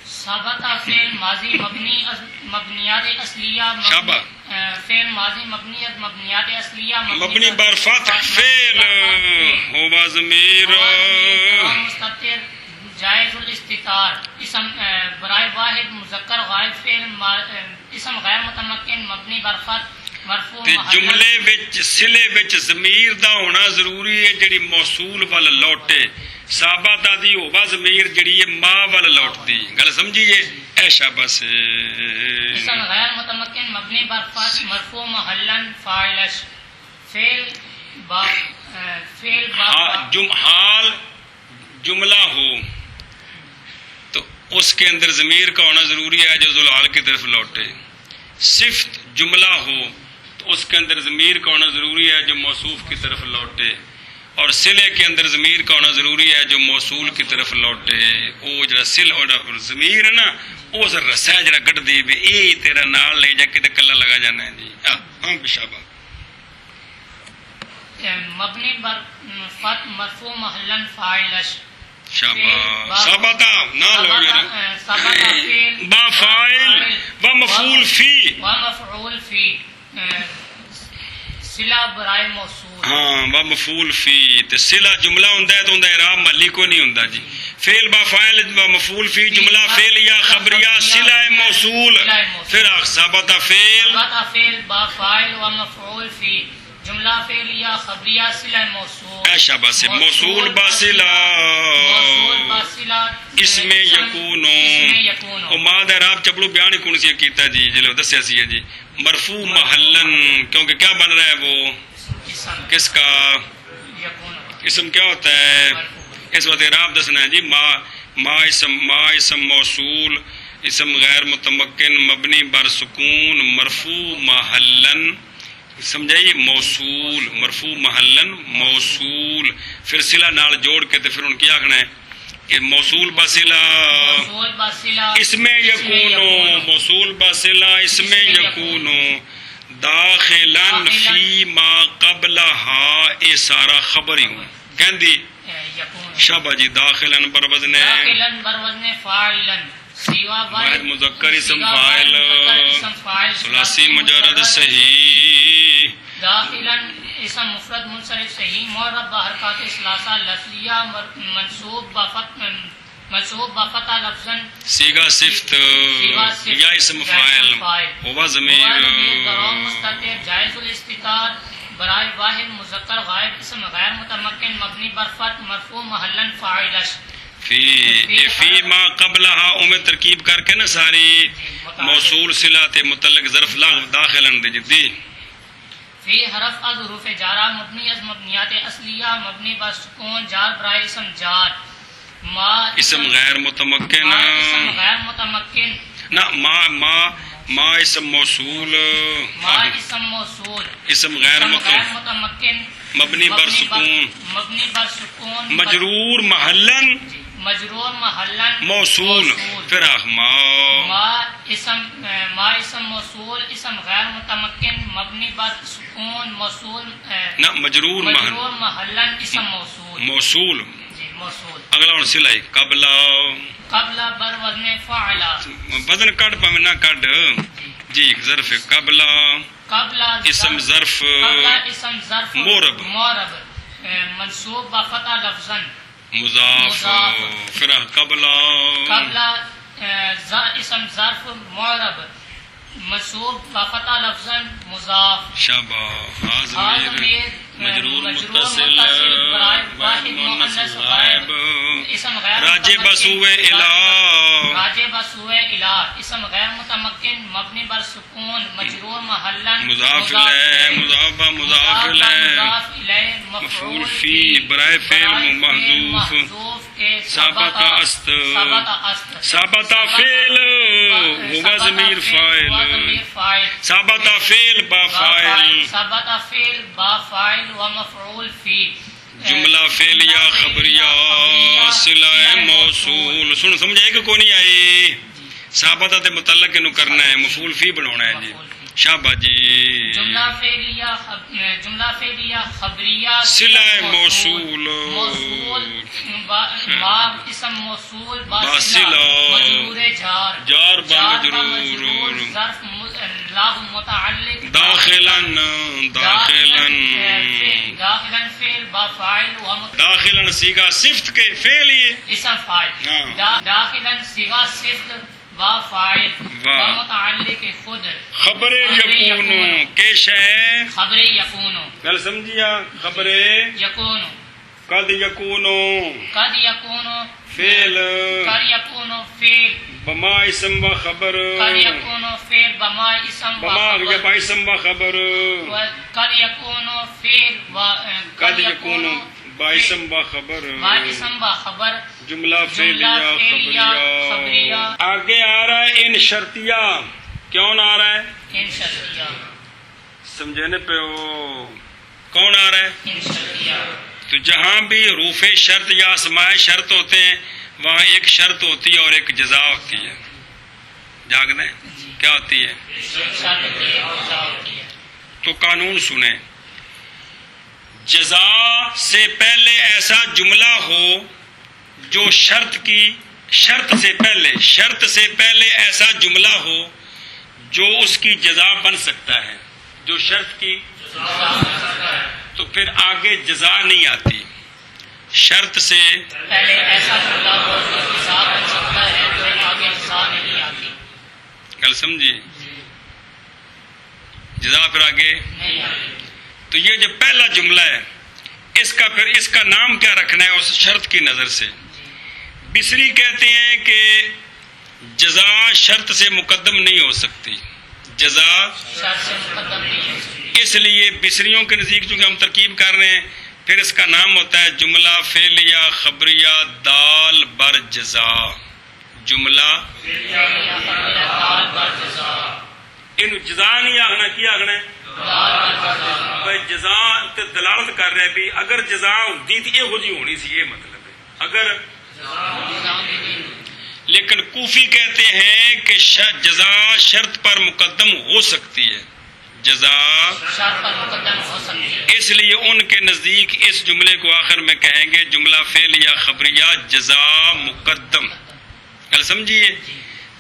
ثابت فعل ماضی مبنیات اصلیہ شابہ. فعل ماضی مبنیات اصلیہ مبنی بر فتح فعل ہوا ضمیر مستتر جائز الاستتار اسم برائے واحد مذکر غائب فعل اسم غیر متمکن مبنی بر فتح مرفوع. جملے وچ صلے وچ ضمیر دا ہونا ضروری ہے جڑی موصول ول لوٹے. ثابت دی ہووا ضمیر جڑی ہے ما ول لوٹدی. گل سمجھیے اے شاباش. اسم غیر متمکن مبنی بر فتح مرفوع محلا فاعلش فعل با حال جملہ ہو تو اس کے اندر ضمیر کا ہونا ضروری ہے جو ذوالحال کی طرف لوٹے. صفت جملہ ہو تو اس کے اندر ضمیر کا ہونا ضروری ہے جو موصوف کی طرف لوٹے. اور صلے کے اندر ضمیر کا ہونا ضروری ہے جو موصول کی طرف لوٹے. وہ جڑا صل اور ضمیر ہے نا اس رسا جڑا گڈ دی بھی اے تیرا نال لے جا کے تے کلا لگا جانا ہے جی. ہاں بشابہ. مبنی بر فتح مرفوع محلا فاعلش شاباش. ثابتا نہ لو یار با فاعل و مفعول فی و مفعول فی صلہ برائے موصول. ہاں و مفعول فی تے صلہ جملہ ہوندا ہے تو اوندا اعراب محلی کو نہیں ہوندا جی. فعل با فاعل و مفعول فی جملہ فعل یا خبریہ صلہ موصول. پھر ثابتا فعل با فاعل و مفعول فی جملہ فعل یا خبریہ صلہ موصول. اے شاباش. موصول با صلہ اس میں یکونو او ما دا اعراب چپڑو بیان ہی کون سی کیتا جی جلو دسیا سی جی. مرفوع محلن کیونکہ کیا بن رہا ہے وہ کس کا اسم کیا ہوتا ہے اس وقت اعراب دسنا ہے جی. ما اسم موصول اسم غیر متمکن مبنی بر سکون مرفوع محلن. سمجھائی موصول مرفوع محلن موصول پھر صلہ نال جوڑ کے تے پھر ان کی آکھنا ہے کہ موصول باصلہ اس میں یکونو موصول باصلہ اس میں یکونو داخلن فی ما قبلہا اے سارا خبر ہی ہوں کہندی شابہ جی. داخلن بر وزن فاعلن واحد مذکر اسم فاعل ثلاثی مجرد صحیح. داخلن اسم مفرد منصرف صحیح معرب بحرکات ثلاثہ لفظیہ منصوب بفتح لفظا صیغہ صفت یا اسم فاعل ہوا ضمیر مستتر جائز الاستتار برائے واحد مذکر غائب اسم غیر متمکن مبنی بر فتح مرفوع محلا فاعلش فی ما قبلہا اومے ترکیب کر کے نا ساری موصول صلات متعلق ظرف لاغ داخلن دے جدی. فی حرف از حروف جارہ مبنی از مبنیات اصلیہ مبنی بر سکون جار برائے اسم جار ما اسم غیر متمکن نا ما اسم موصول اسم غیر متمکن مبنی بر سکون مجرور محلن مجرور محلن موصول پھر ما اسم موصول اسم غیر متمکن مبنی بر سکون موصول نہ مجرور محلن اسم موصول جی موصول اگلا ہوں سلائی قبلا بر وزن فعلا وزن کٹ پہ نہ کٹ جی ظرف قبلا اسم ظرف مورب منصوب بفتح لفظا مضاف پھر قبلا اسم ظرف معرب منصوب بفتح لفظا مضاف شاباش مجرور متصل واحد مؤنث غائب اسم غیر راجع بسوء الہ اسم غیر متمکن مبنی بر سکون مجرور محلن مضاف الیہ مفعول فی برائے فعل محذوف ثابت است ثابت فعل هو ضمیر فاعل ثابت فعل با فاعل و مفعول فی جملہ فعلیہ خبریہ صلہ موصول سن سمجھے کہ کوئی نہیں آئی ثابت تے متعلق نو کرنا ہے مفعول فی بنانا ہے جی شاباش جی جملہ فعلیہ خبریہ صلہ موصول با اسم موصول با صلہ مجرور جار با مجرور ظرف لاغ متعلق داخلا فعل با فاعل و داخلا صیغہ صفت کے فعل یہ اسم فاعل داخلا صیغہ صفت با فاعل و متعلق خود خبر یکون کیش ہے خبر یکون گل سمجھیا خبر یکون قد یکون فعل بما اسم و خبر قد یکون فعل بما اسم و خبر قد یکون فعل قد یکون باسم و خبر جملہ فعلیہ خبریہ آگے آ رہا ہے ان شرطیہ کون آ رہا ہے ان شرطیہ سمجھنے پہ ہو کون آ رہا ہے ان شرطیہ تو جہاں بھی حروف شرط یا اسماء شرط ہوتے ہیں وہاں ایک شرط ہوتی ہے اور ایک جزا ہوتی ہے جاگ دیں کیا ہوتی ہے تو قانون سنیں جزا سے پہلے ایسا جملہ ہو جو شرط سے پہلے ایسا جملہ ہو جو اس کی جزا بن سکتا ہے جو شرط کی تو پھر آگے جزا نہیں آتی شرط سے پہلے ایسا جملہ ہو جو جزا بن سکتا ہے پھر آگے جزا نہیں آتی کل سمجھی جزا پھر آگے نہیں آتی تو یہ جو پہلا جملہ ہے اس کا نام کیا رکھنا ہے اس شرط کی نظر سے بصری کہتے ہیں کہ جزا شرط سے مقدم نہیں ہو سکتی جزا شرط سے مقدم نہیں ہو سکتی اس لیے بصریوں کے نزدیک چونکہ ہم ترکیب کر رہے ہیں پھر اس کا نام ہوتا ہے جملہ فعلیہ خبریہ دال بر جزا جملہ دال بر جزا ان جزا نہیں آخنا کی آخنا ہے بھائی جزا تے دلالت کر رہے بھی اگر جزا ہوتی تو یہ جی ہونی سی یہ مطلب ہے اگر لیکن کوفی کہتے ہیں کہ جزا شرط پر مقدم ہو سکتی ہے جزا شرط پر مقدم ہو سکتی ہے اس لیے ان کے نزدیک اس جملے کو آخر میں کہیں گے جملہ فعلیہ خبریہ جزا مقدم کل سمجھیے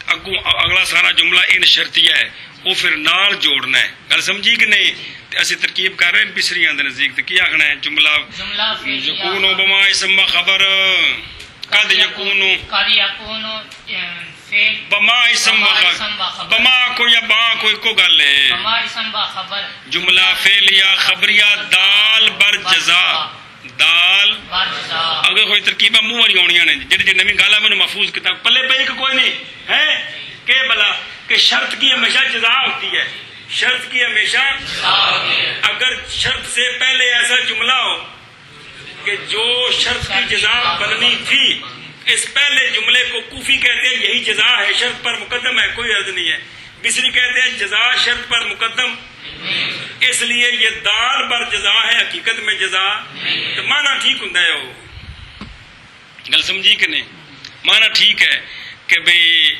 اگلا سارا جملہ ان شرطیہ ہے وہ پھر نال جوڑنا ہے گل سمجھی کہ نہیں اسی ترکیب کر رہے ہیں بصریاں دے نزدیک تو کیا آخنا ہے جملہ یکون بما اسم خبر قد یکون بما اسم خبر بما کو یا با کوئی کو گل ہے بما اسم خبر جملہ فعلیہ خبریہ دال بر جزا دال بر جزا اگر کوئی ترکیباں منہ والی ہونیاں نے جڑی نویں گل ہے مینوں محفوظ کتاب پلے پہ کوئی نہیں ہے کہ بلا کہ شرط کی ہمیشہ جزا ہوتی ہے شرط کی ہمیشہ اگر شرط سے پہلے ایسا جملہ ہو کہ جو شرط کی جزا بننی تھی اس پہلے جملے کو کوفی کہتے ہیں یہی جزا ہے شرط پر مقدم ہے کوئی عرض نہیں ہے بصری کہتے ہیں جزا شرط پر مقدم اس لیے یہ دال بر جزا ہے حقیقت میں جزا تو معنی ٹھیک ہوں گل سمجھی کہ نہیں معنی ٹھیک ہے کہ بھئی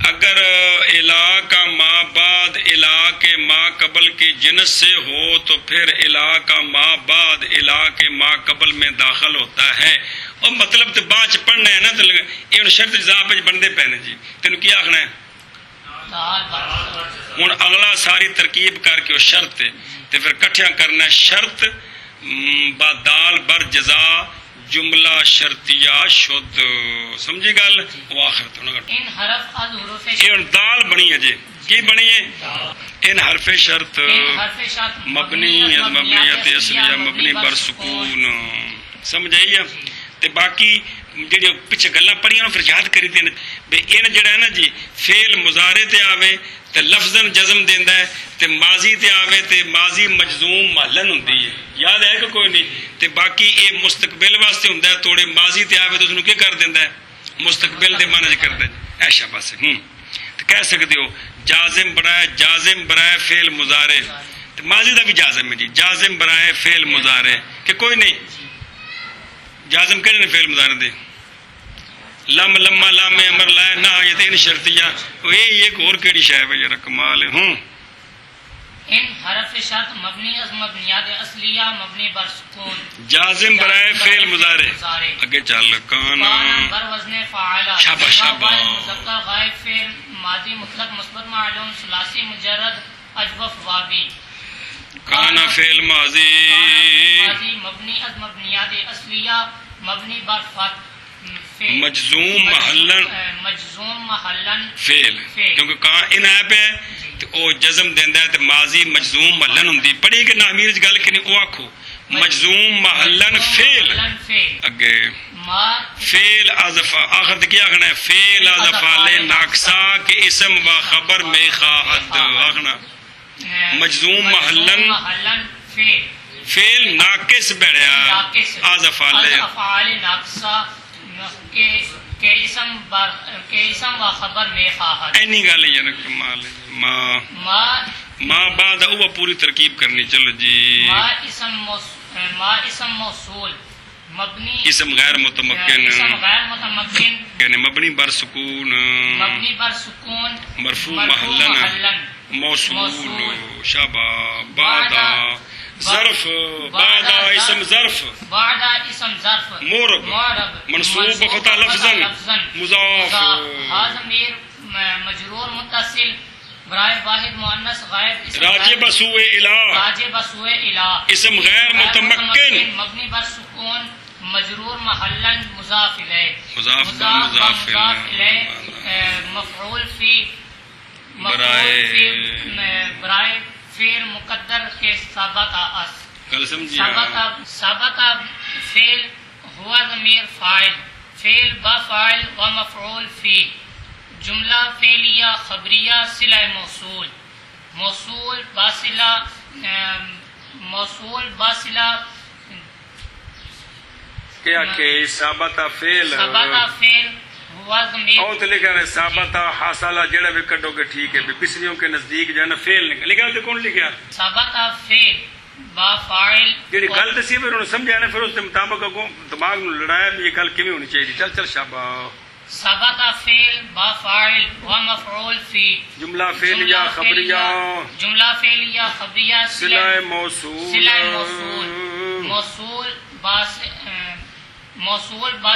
اگر الہ کا ما بعد الہ کے ما قبل کی جنس سے ہو تو پھر الہ کا ما بعد الہ کے ما قبل میں داخل ہوتا ہے. اور مطلب تو بعد چ پڑھنا ہے نا تو یہ شرط جزا پہ بنتے پے نے جی تینوں کیا آخنا ہے ہوں اگلا ساری ترکیب کر کے وہ شرط تے پھر کٹھیاں کرنا ہے شرط با دال بر جزا جملہ شرطیہ شد سمجھی گل وہ آخر تو ان حرف از حروف یہ دال بنی ہے جی کی بنی ہے ان حرف شرط مبنی مبنیت اصلیہ مبنی بر سکون سمجھ آئی ہے تے باقی جڑی پیچھے گلاں پڑھیاں پھر یاد کری تے بے ان جڑا ہے نا جی فعل مضارع تے آوے تے لفظاً جزم دیندا ہے تے ماضی تے آوے تے ماضی مجزوم محلن ہوندی ہے یاد ہے کہ کوئی نہیں تے باقی اے مستقبل واسطے ہوندا ہے توڑے ماضی تے آوے تو اس نوں کی کر دیندا ہے مستقبل دے معنی کردا ہے ایشا بس تے کہہ سکدے ہو جازم برائے فعل مضارع تے ماضی دا بھی جازم ہے جی جازم برائے فعل مضارع کہ کوئی نہیں جازم کہنے نے فعل مضارع دے لم لما لام امر لا نہ یہ تین شرطیہ یہ ایک اور کیڑی شے ہے یار کمال ہے ان حرف شرط مبنی از مبنیات اصلیہ مبنی بر سکون جازم برائے فعل مضارع اگے چل کانا بر وزن فاعل شاباش شاباش مذکر غائب فعل ماضی مطلق مثبت معلوم ثلاثی مجرد اجوف واوی کانا فعل ماضی مبنی از مبنیات اصلیہ مبنی بر فتح مجزوم محلن فعل کیونکہ کہاں ان ایپ ہے تو او جزم دیندا ہے تے ماضی مجزوم محلن ہوندی پڑھی کہ نہ امیر گل کہ نہیں او آکھو مجزوم محلن فعل اگے فعل اضف آخر کیا آخنا ہے فعل اضفال ناقصہ کے اسم و خبر میں خواہد آخنا مجزوم محلن فعل ناقص بڑھیا اضفال ناقصہ کے اسم و خبر میں خواہد اینی گل ہے کمال ما بعد او پوری ترکیب کرنی چلو جی ما اسم موصول مبنی اسم غیر متمکن یعنی مبنی بر سکون مرفوع محلن موصول شابہ بعد ظرف بعد اسم ظرف مورب منصوب بخطا لفظا مضاف ضمیر مجرور متصل برائے واحد مؤنث غائب راجب سوء الہ اسم غیر متمکن مبنی بر سکون مجرور محلن مضاف الیہ مضاف الیہ مفعول فی برائے فعل مقدر کے سابقہ کل سمجھیے سابقہ فعل ہوا ضمیر فاعل فعل با فاعل و مفعول فی جملہ فعلیہ خبریہ صلہ موصول باصلہ کیا کہ ثابتہ فعل ہوا ضمیر او تو لکھا ہے ثابتہ حاصلہ جڑا بھی کٹو گے ٹھیک ہے بسریوں کے نزدیک جو ہے نا فعل نکل لکھا ہے کون لکھا ثابتہ فعل با فاعل جڑی گل تے سی پھر انہوں سمجھا نا پھر اس کے مطابق کو دماغ نو لڑایا بھی یہ گل کیویں ہونی چاہیے چل شاباش ثابتہ فعل با فاعل و مفعول فی جملہ فعلیہ خبریہ صلہ موصول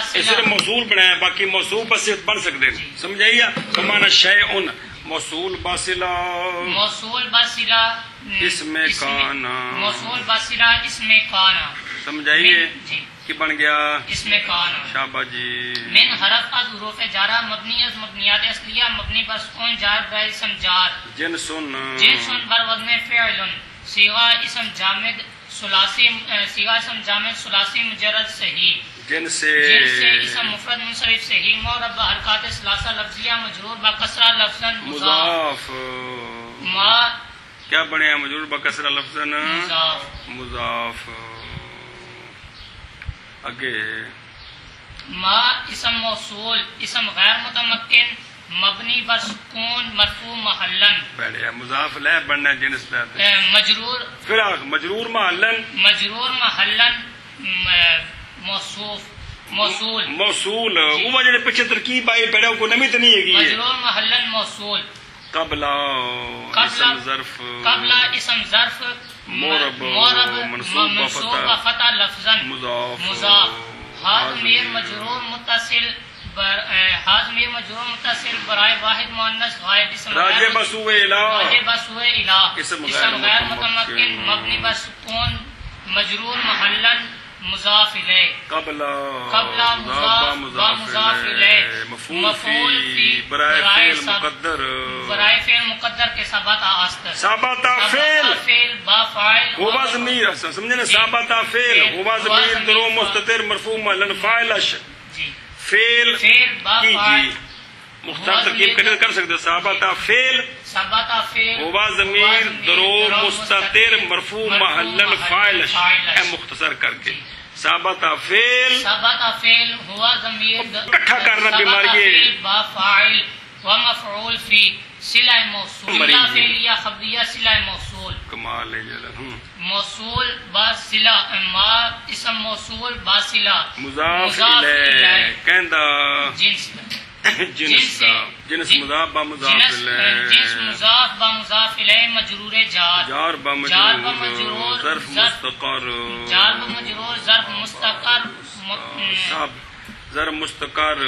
صرف موصول بنایا باقی موصول بس بن سکتے ہیں سمجھائیے کمانا شیء موصول باصلہ اس میں کانا سمجھائیے کی بن گیا اس میں کانا شابہ جی من حرف از حروف جارہ مبنی از مبنیات اصلیہ مبنی پر سکون جار بر اسم جار جنسن بر وزن فعل صیغہ اسم جامد ثلاثی مجرد صحیح جن سے اسم مفرد منصرف صحیح معرب حرکات ثلاثہ لفظیہ مجرور بکسرہ لفظا مضاف ما کیا بنے مجرور بکسرہ لفظا مضاف اگے ما اسم موصول اسم غیر متمکن مبنی بر سکون مرفوع محلن بڑھیا مضاف لہ بننا جنس پہ مجرور محلن موصوف موصول موصول وہ جڑے پیچھے ترکیب آئی پڑھو کو نمی تو نہیں ہے مجرور محلن موصول قبلا اسم ظرف قبل اسم ظرف مورب منصوب فتح لفظا مضاف حاضمیر مجرور متصل حاضمیر مجرور متصل برائے واحد مؤنث غائب اسم راجع بسوء الہ اسم غیر متمکن مبنی بسکون مجرور محلن مضاف الیہ قبل مضاف الیہ مفعول فی برائے فعل مقدر کے ثابت فعل با فاعل ہوا ضمیر سمجھے نا ثابت فعل ہوا ضمیر درو مستتر مرفوع محل فاعل فعل کی جی مختار ترکیب کر سکتے ثابت فعل ہوا ضمیر درو مستتر مرفوع محل فاعل ہے مختصر کر کے ثابت فعل ہوا ضمیر اکٹھا کرنا بیماری با فاعل و مفعول فی صلہ موصول جملہ فعلیہ خبریہ صلہ موصول کمال ہے جل موصول با صلہ ما اسم موصول با صلہ مضاف الیہ کہندا جنس مضاف با مضاف الیہ جنس مضاف با مضاف الیہ مجرور جار با مجرور ظرف مستقر جار با مجرور ظرف مستقر ظرف مستقر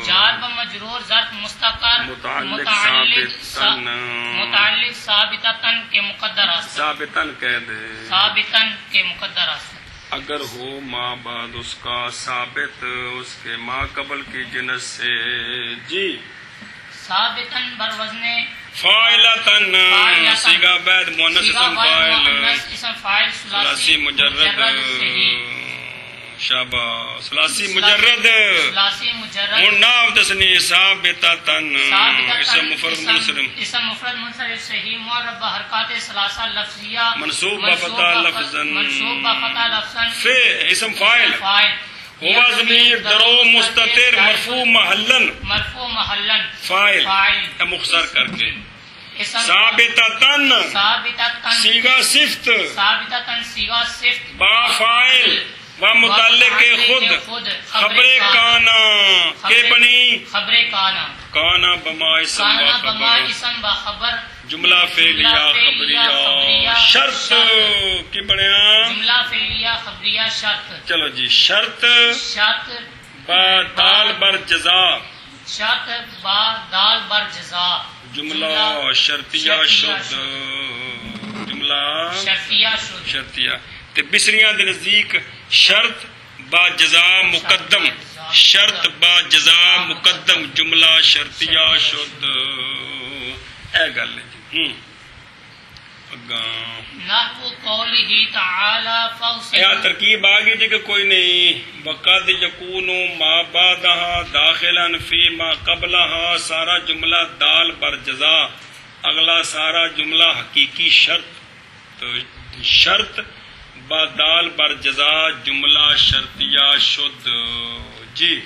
جار با مجرور ظرف مستقر متعلق ثابتتن کے مقدر ثابتن کہہ دے ثابتن کے مقدر اگر ہو ما بعد اس کا ثابت اس کے ما قبل کی جنس سے جی ثابتن بروزن فاعلتن صیغہ بعد مؤنث اسم فاعل ثلاثی مجرد شابہ ثلاثی مجرد مناف تسنی ثابتتن اسم مفرد منصرف صحیح معرب حرکات ثلاثہ لفظیہ منصوب بفتح لفظا فی اسم فاعل ہوا ضمیر درو مستتر مرفوع محلن فاعل مختصر کر کے ثابتتن صیغہ صفت با فاعل و متعلق خود خبر کانا کے بنی کانا بما اسم با خبر جملہ فعلیہ خبریہ شرط کی بنیا جملہ فعلیہ خبریہ شرط چلو جی شرط با دال بر جزا جملہ شرطیہ شد جملہ شرطیہ تے بسریاں دے نزدیک شرط با جزا مقدم شرط با جزا مقدم جملہ شرطیہ شد اے گل جی نحو قولہ تعالی فاصل یا ترکیب آگے جی کہ کوئی نہیں وقد یکون ما بعدہا داخلا فی ما قبلہا سارا جملہ دال بر جزا اگلا سارا جملہ حقیقی شرط تو شرط با دال بر جزا جملہ شرطیہ شد جی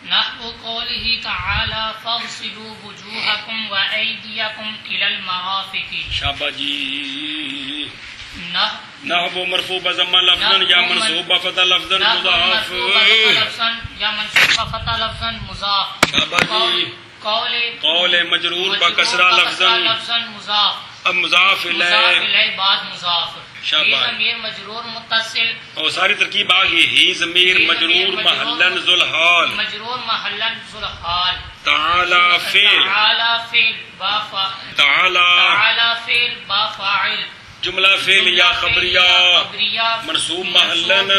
نحو قولہ تعالی فاغسلوا وجوہکم و ایدیکم الی المرافق شابہ جی نحو مرفوع بضمہ لفظا یا منصوب بفتح لفظا مضاف یا منصوب بفتح لفظا مضاف شابہ جی قول مجرور بکسرہ لفظا مضاف اب مضاف الیہ بعد مضاف شابہ ضمیر مجرور متصل اور ساری ترکیب آگئی ہی ضمیر مجرور محلن ذوالحال مجرور محلن ذوالحال تعالی فعل تعالی فعل با فاعل جملہ فعل یا خبریہ منصوب محلن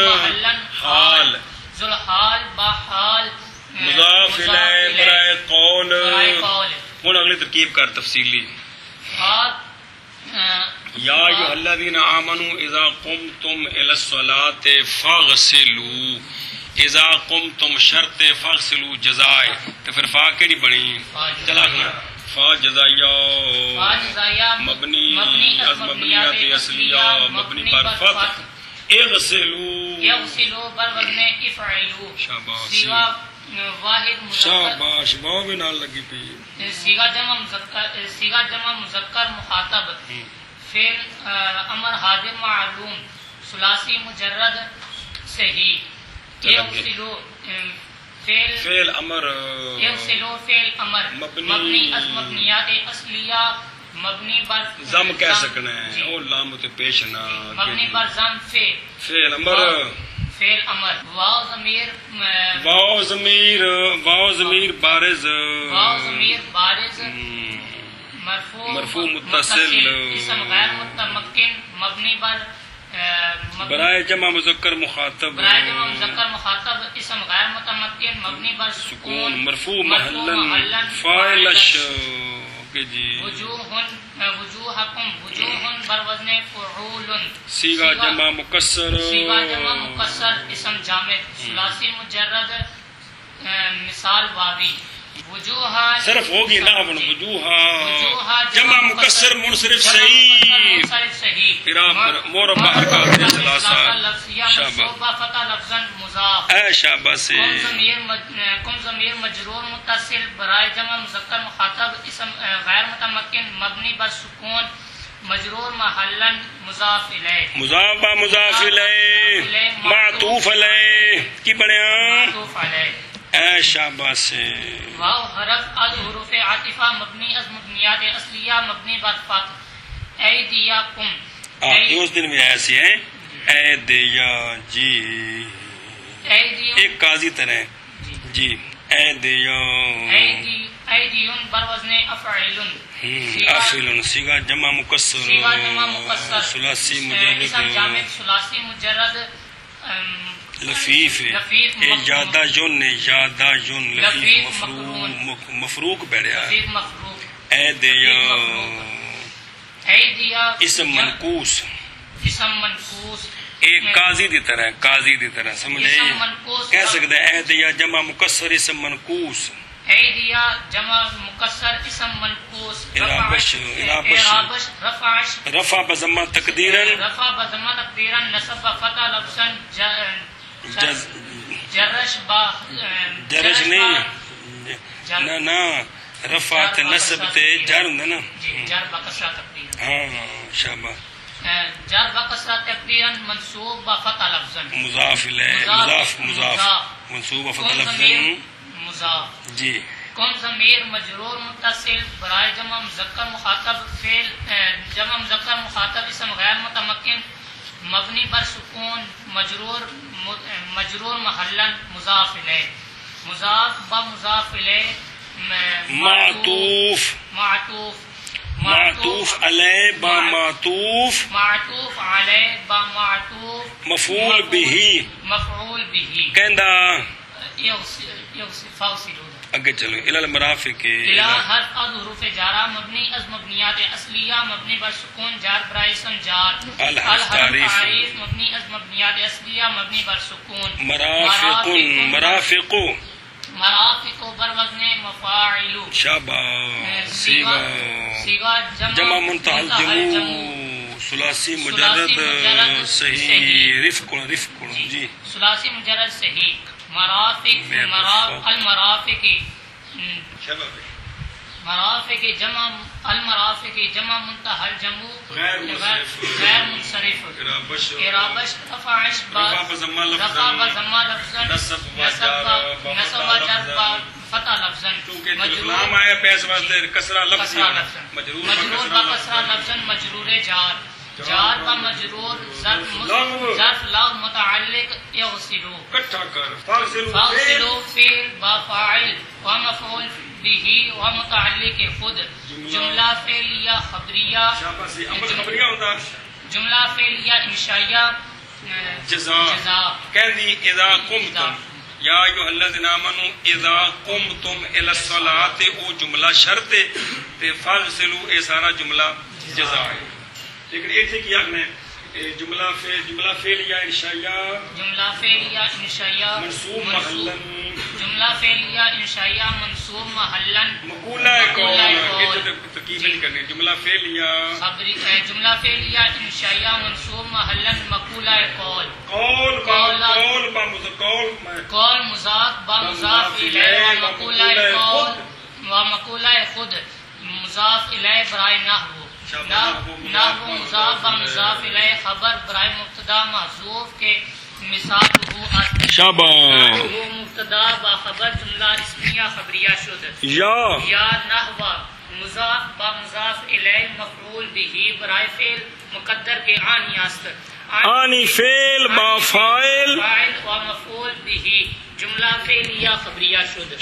حال ذوالحال با حال مضاف الیہ برائے قول ہن اگلی ترکیب کر تفصیلی یا ایھا الذین آمنوا اذا قمتم الی الصلاۃ فاغسلوا اذا قمتم شرط فاغسلوا جزائے تو پھر فا کیڑی بنی چلا کر فا جزائیہ مبنی از مبنیات اصلیہ مبنی بر فتح اغسلوا بر وزن افعلوا شاباش شاباش واو بھی نال لگی پئی صیغہ جمع مذکر مخاطب فعل امر حاضر معلوم ثلاثی مجرد صحیح یغسلو فعل امر یغسلو فعل امر مبنی از مبنیات اصلیہ مبنی بر ضم کہہ سکنا ہے او لام تے پیش نہ مبنی بر ضم فعل امر فعل امر واو ضمیر بارز مرفوع متصل اسم غیر متمکن مبنی بر برائے جمع مذکر مخاطب اسم غیر متمکن مبنی بر سکون مرفوع محلن فاعل جی وجوہکم وجوہن بر وزن فعول صیغہ جمع مکسر اسم جامد ثلاثی مجرد مثال واوی وجوہ صرف ہوگی نا وجوہ جمع مکسر منصرف صحیح مور باہر کا اے شابہ سے کم ضمیر مجرور متصل برائے جمع مذکر مخاطب اسم غیر متمکن مبنی بر سکون مجرور محلن مضاف الیہ مضاف الیہ معطوف علیہ کی بنیا معطوف علیہ اے شابہ سے واو حرف از حروف عاطفہ مبنی از مبنیات اصلیہ مبنی بر فتح ایدیکم اس دن بھی ایسی ہے اے دیا جی ایک قاضی طرح جی اے دیا ایدیون بر وزن افعل صیغہ جمع مکسر ثلاثی مجرد لفیف یادہ یون لفیف مفروق بیڑیا اے دیا اسم منقوص ایک قاضی دی طرح سمجھے کہہ سکتے اے دیا جمع مکسر اسم منقوص ایدیا جمع مکسر اسم منقوص رفع بضمہ تقدیرا نصب فتح لفظا جرش نہیں نہ رفع تے نصب تے جر ہوندا نا جر بکسرہ تقدیرا ہاں شابہ جر بکسرہ تقدیرا منصوب فتح لفظا مضاف الیہ مضاف منصوب فتح لفظا مضاف جی کم ضمیر مجرور متصل برائے جمع مذکر مخاطب فعل جمع مذکر مخاطب اسم غیر متمکن مبنی بر سکون مجرور محلن مضاف الیہ مضاف با مضاف الیہ معطوف علیہ با معطوف مفعول به کہندا اگے چلو الی المرافق الى حرف از حروف جارہ مبنی از مبنیات اصلیہ مبنی بر سکون جار برائے اسم جار الحرف تعریف مبنی از مبنیات اصلیہ مبنی بر سکون مرافق بر وزن مفاعل شابہ صیغہ جمع منتهى الجموع ثلاثی مجرد صحیح رفق جی ثلاثی مجرد صحیح مرافق جمع منتهى الجموع غیر منصرف ارابش رفعش رفع بضمہ لفظا نصب جر فتح لفظا مجرور آیا پیس واسطے کسرہ لفظی مجرور با کسرہ لفظا مجرور جار با مجرور ظرف لا متعلق یغسلو کٹھا کر فاغسلو فعل با فاعل و مفعول به و متعلق خود جملہ فعلیہ خبریہ جملہ فعلیہ انشائیہ جزا کہندی اذا قمتم یا ایھا الذین آمنوا اذا قمتم الی الصلاۃ او جملہ شرط تے فاغسلوا اے سارا جملہ جزا ہے لیکن ایتھے کیا نے جملہ فعلیہ انشائیہ منصوب محلن جملہ فعلیہ انشائیہ منصوب محلن مقولہ قول ترکیب نہیں کرنی جملہ فعلیہ انشائیہ منصوب محلن مقولہ قول مضاف با مضاف الیہ و مقولہ خود مضاف الیہ برائے نحو مضاف با مضاف الیہ خبر برائے مبتدا محذوف کے مثال ہو شاباش. وہ مبتدا با خبر جملہ اسمیہ خبریہ شد. یا نحو مضاف با مضاف الیہ مفعول به برائے فعل مقدر کے آنی است. آنی فعل با فاعل فاعل و مفعول به جملہ فعلیہ خبریہ شد.